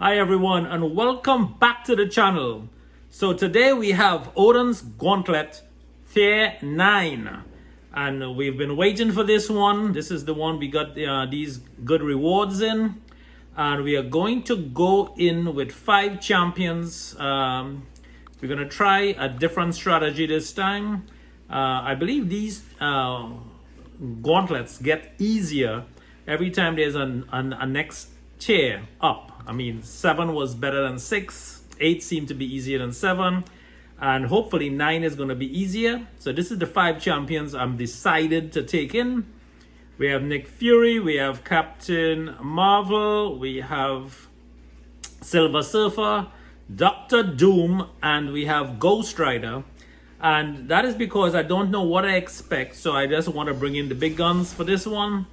Hi everyone and welcome back to the channel. So today we have Odin's Gauntlet Tier 9 and we've been waiting for this one. This is the one we got these good rewards in, and we are going to go in with 5 champions. We're going to try a different strategy this time. I believe these gauntlets get easier every time there's a next tier up. I mean, 7 was better than 6, 8 seemed to be easier than 7, and hopefully 9 is going to be easier. So this is the 5 champions I'm decided to take in. We have Nick Fury, we have Captain Marvel, we have Silver Surfer, Dr. Doom, and we have Ghost Rider. And that is because I don't know what I expect, so I just want to bring in the big guns for this one.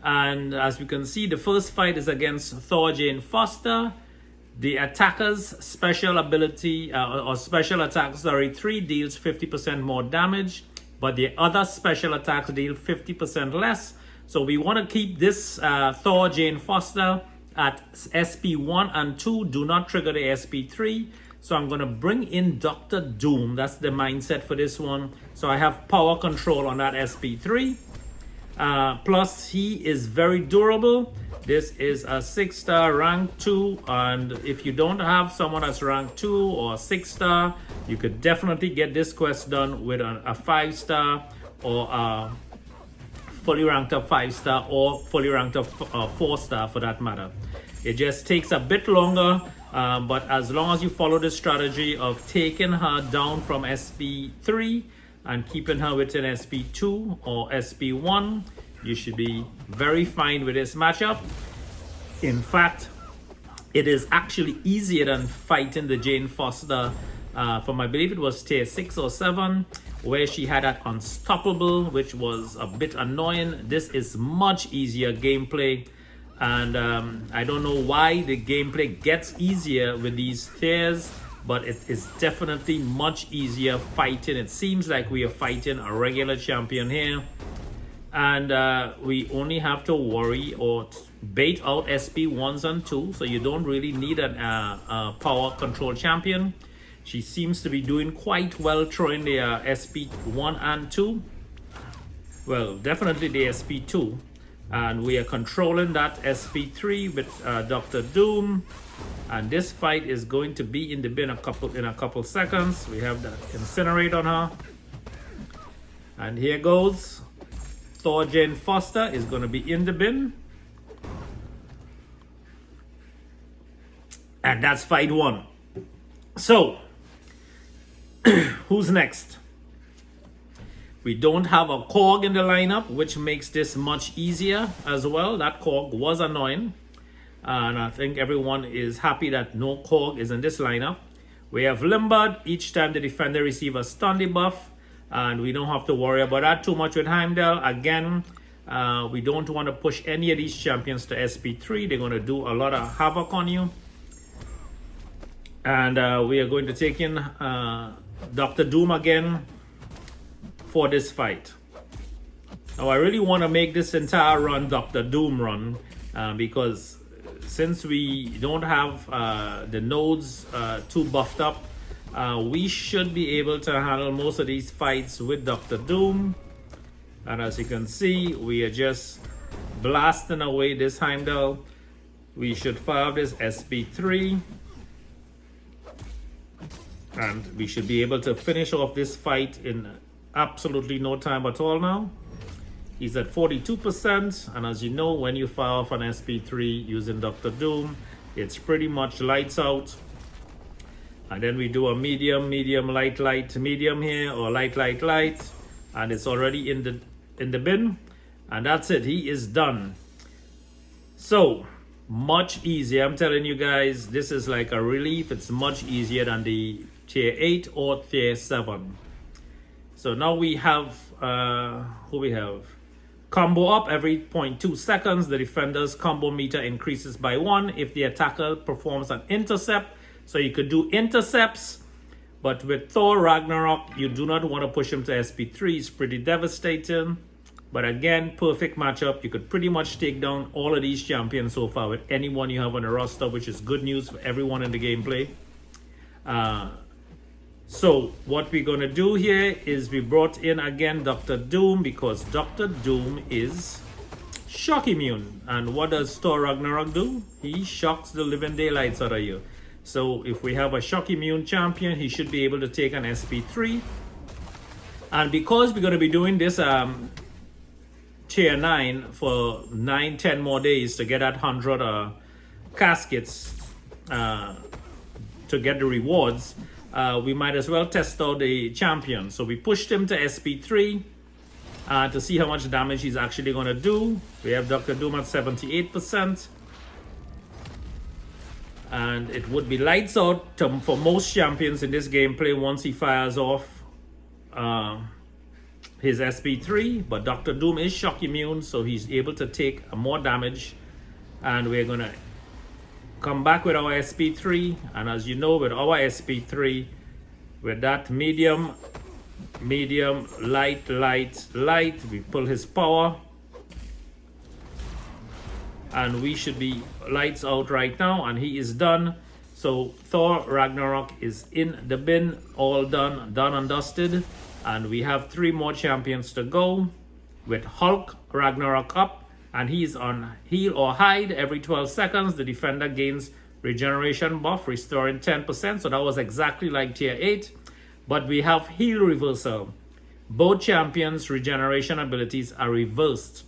And as you can see, the first fight is against Thor Jane Foster. The attacker's special ability or special attack, 3 deals 50% more damage, but the other special attacks deal 50% less. So we want to keep this Thor Jane Foster at SP 1 and 2. Do not trigger the SP 3. So I'm going to bring in Dr. Doom. That's the mindset for this one. So I have power control on that SP 3. Plus he is very durable. This is a 6-star rank 2, and if you don't have someone that's rank 2 or 6-star, you could definitely get this quest done with a 5-star or a fully ranked up 5-star or fully ranked up 4-star for that matter. It just takes a bit longer, but as long as you follow the strategy of taking her down from SP 3 and keeping her within SP 2 or SP 1, you should be very fine with this matchup. In fact, it is actually easier than fighting the Jane Foster from, I believe it was tier 6 or 7, where she had that unstoppable, which was a bit annoying. This is much easier gameplay, and I don't know why the gameplay gets easier with these tiers, but it is definitely much easier fighting. It seems like we are fighting a regular champion here, and we only have to worry or bait out SP 1s and 2, so you don't really need a power control champion. She seems to be doing quite well throwing the SP 1 and 2. Well, definitely the SP 2, and we are controlling that SP 3 with Dr. Doom. And this fight is going to be in the bin in a couple seconds. We have that incinerate on her, and here goes. Thor Jane Foster is going to be in the bin, and that's fight 1. So who's next? We don't have a Korg in the lineup, which makes this much easier as well. That Korg was annoying, and I think everyone is happy that no Korg is in this lineup. We have Limbard. Each time the defender receives a stun debuff, and we don't have to worry about that too much with Heimdall. Again, we don't want to push any of these champions to SP 3. They're going to do a lot of havoc on you. And we are going to take in Dr. Doom again for this fight. Now I really want to make this entire run Dr. Doom run, because since we don't have the nodes too buffed up, we should be able to handle most of these fights with Dr. Doom. And as you can see, we are just blasting away this Heimdall. We should fire this SP 3, and we should be able to finish off this fight in absolutely no time at all now. He's at 42%, and as you know, when you fire off an SP 3 using Dr. Doom, it's pretty much lights out. And then we do a medium, light, medium here, or light, and it's already in the bin, and that's it. He is done. So much easier. I'm telling you guys, this is like a relief. It's much easier than the tier 8 or tier 7. So now we have who we have. Combo up every 0.2 seconds. The defender's combo meter increases by 1 if the attacker performs an intercept. So you could do intercepts, but with Thor Ragnarok, you do not want to push him to SP 3. It's pretty devastating. But again, perfect matchup. You could pretty much take down all of these champions so far with anyone you have on the roster, which is good news for everyone in the gameplay. So what we're going to do here is we brought in again Dr. Doom, because Dr. Doom is shock immune. And what does Thor Ragnarok do? He shocks the living daylights out of you. So if we have a shock immune champion, he should be able to take an SP3. And because we're going to be doing this tier 9 for 9-10 more days to get that 100 caskets to get the rewards, we might as well test out the champion. So we pushed him to SP3 to see how much damage he's actually going to do. We have Dr. Doom at 78%. And it would be lights out for most champions in this gameplay once he fires off his SP3. But Dr. Doom is shock immune, so he's able to take more damage. And we're going to come back with our SP3. And as you know, with our SP3, with that medium, light, we pull his power. And we should be lights out right now, and he is done. So Thor Ragnarok is in the bin, all done and dusted. And we have 3 more champions to go, with Hulk Ragnarok up, and he's on heal or hide. Every 12 seconds the defender gains regeneration buff, restoring 10%. So that was exactly like tier 8. But we have heal reversal. Both champions' regeneration abilities are reversed.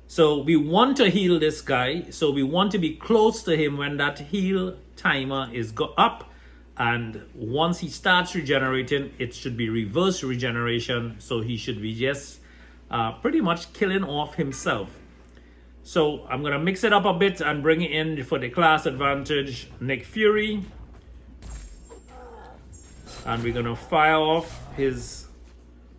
So we want to heal this guy. So we want to be close to him when that heal timer is up. And once he starts regenerating, it should be reverse regeneration. So he should be just pretty much killing off himself. So I'm going to mix it up a bit and bring it in for the class advantage Nick Fury. And we're going to fire off his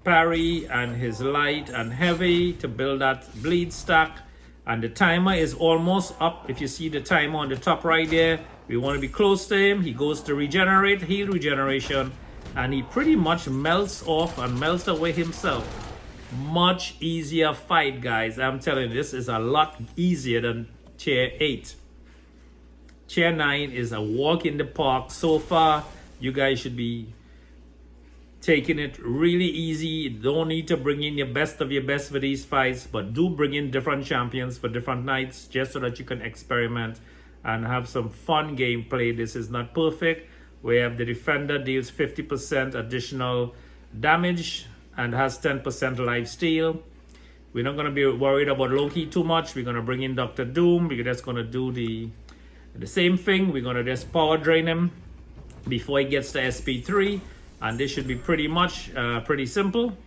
parry and his light and heavy to build that bleed stack. And the timer is almost up. If you see the timer on the top right there, we want to be close to him. He goes to regenerate, heal regeneration, and he pretty much melts off and melts away himself. Much easier fight, guys. I'm telling you, this is a lot easier than tier 8. Tier 9 is a walk in the park. So far, you guys should be taking it really easy. You don't need to bring in your best of your best for these fights, but do bring in different champions for different nights, just so that you can experiment and have some fun gameplay. This is not perfect. We have the defender deals 50% additional damage and has 10% life steal. We're not going to be worried about Loki too much. We're going to bring in Dr. Doom. We're just going to do the same thing. We're going to just power drain him before he gets to SP3. And this should be pretty much pretty simple.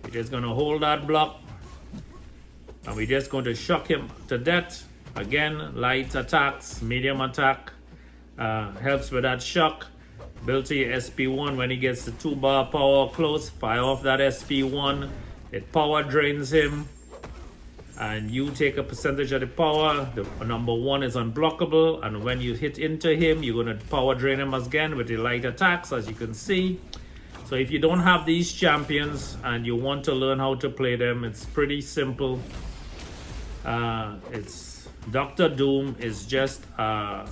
We're just going to hold that block. And we're just going to shock him to death. Again, light attacks, medium attack. Helps with that shock. Build to your SP1 when he gets the 2-bar power close. Fire off that SP1. It power drains him. And you take a percentage of the power. The number 1 is unblockable, and when you hit into him, you're going to power drain him again with the light attacks, as you can see. So if you don't have these champions and you want to learn how to play them, it's pretty simple. It's Dr. Doom is just an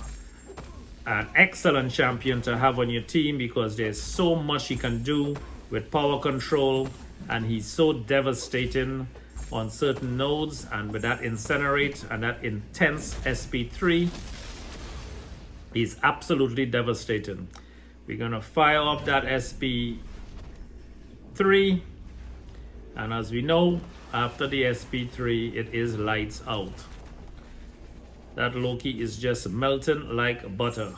excellent champion to have on your team, because there's so much he can do with power control, and he's so devastating on certain nodes. And with that incinerate and that intense SP3, he's absolutely devastating. We're gonna fire off that SP3, and as we know, after the SP3 it is lights out. That Loki is just melting like butter.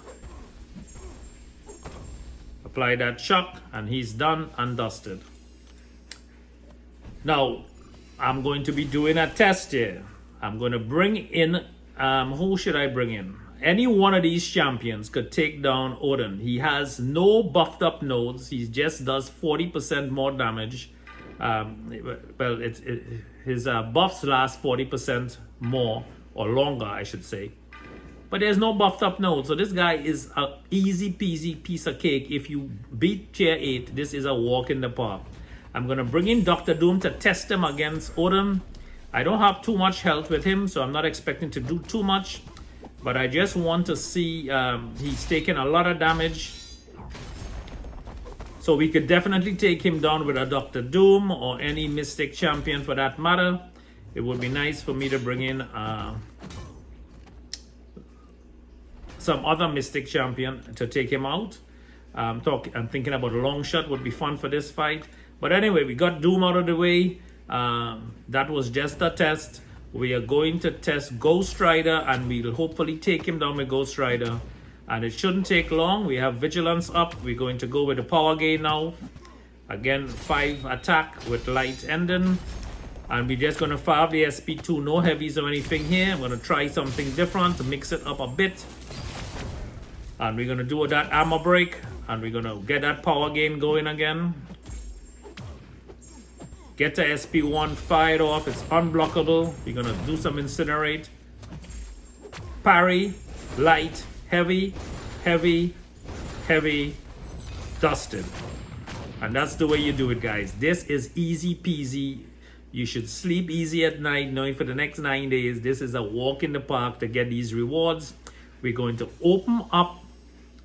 Apply that shock and he's done and dusted. Now I'm going to be doing a test here. I'm going to bring in, who should I bring in? Any one of these champions could take down Odin. He has no buffed up nodes. He just does 40% more damage. Well, his buffs last 40% more, or longer, I should say. but there's no buffed up node. So this guy is a easy peasy piece of cake. If you beat tier 8, this is a walk in the park. I'm going to bring in Dr. Doom to test him against Odin. I don't have too much health with him, so I'm not expecting to do too much. But I just want to see, he's taking a lot of damage. So we could definitely take him down with a Dr. Doom or any Mystic champion for that matter. It would be nice for me to bring in some other Mystic champion to take him out. I'm thinking about a long shot would be fun for this fight. But anyway, we got Doom out of the way. That was just a test. We are going to test Ghost Rider, and we'll hopefully take him down with Ghost Rider. And it shouldn't take long. We have Vigilance up. We're going to go with the power gain now. Again, 5 attack with light ending. And we're just going to fire the SP2. No heavies or anything here. I'm going to try something different to mix it up a bit. And we're going to do that armor break. And we're going to get that power gain going again. Get the SP1 fired off. It's unblockable. We're going to do some incinerate. Parry, light, heavy, heavy, heavy, dusted. And that's the way you do it, guys. This is easy peasy. You should sleep easy at night, knowing for the next 9 days, this is a walk in the park to get these rewards. We're going to open up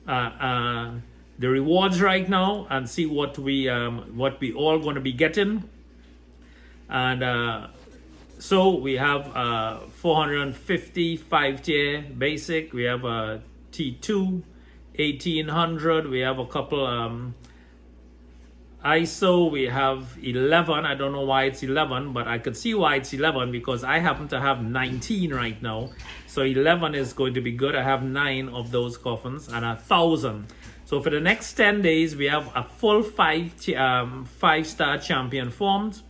the rewards right now and see what we all going to be getting. And so we have 455 tier basic. We have a T2, 1800. We have a couple ISO. We have 11. I don't know why it's 11, but I could see why it's 11 because I happen to have 19 right now. So 11 is going to be good. I have 9 of those coffins and 1,000. So for the next 10 days, we have a full 5-star champion formed.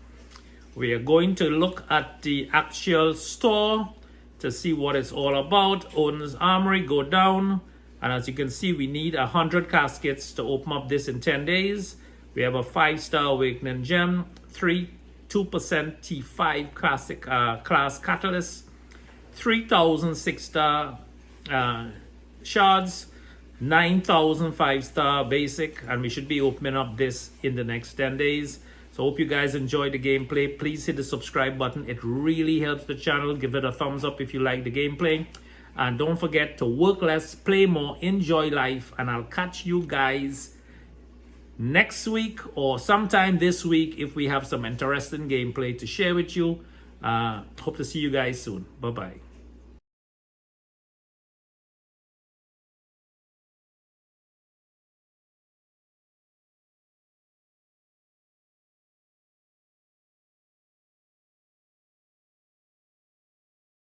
We are going to look at the actual store to see what it's all about. Odin's Armory, go down. And as you can see, we need 100 caskets to open up this in 10 days. We have a 5-star Awakening Gem, 2% T5 classic class Catalyst, 3,000 6-star shards, 9,000 5-star basic, and we should be opening up this in the next 10 days. So hope you guys enjoyed the gameplay. Please hit the subscribe button. It really helps the channel. Give it a thumbs up if you like the gameplay. And don't forget to work less, play more, enjoy life. And I'll catch you guys next week or sometime this week if we have some interesting gameplay to share with you. Hope to see you guys soon. Bye-bye.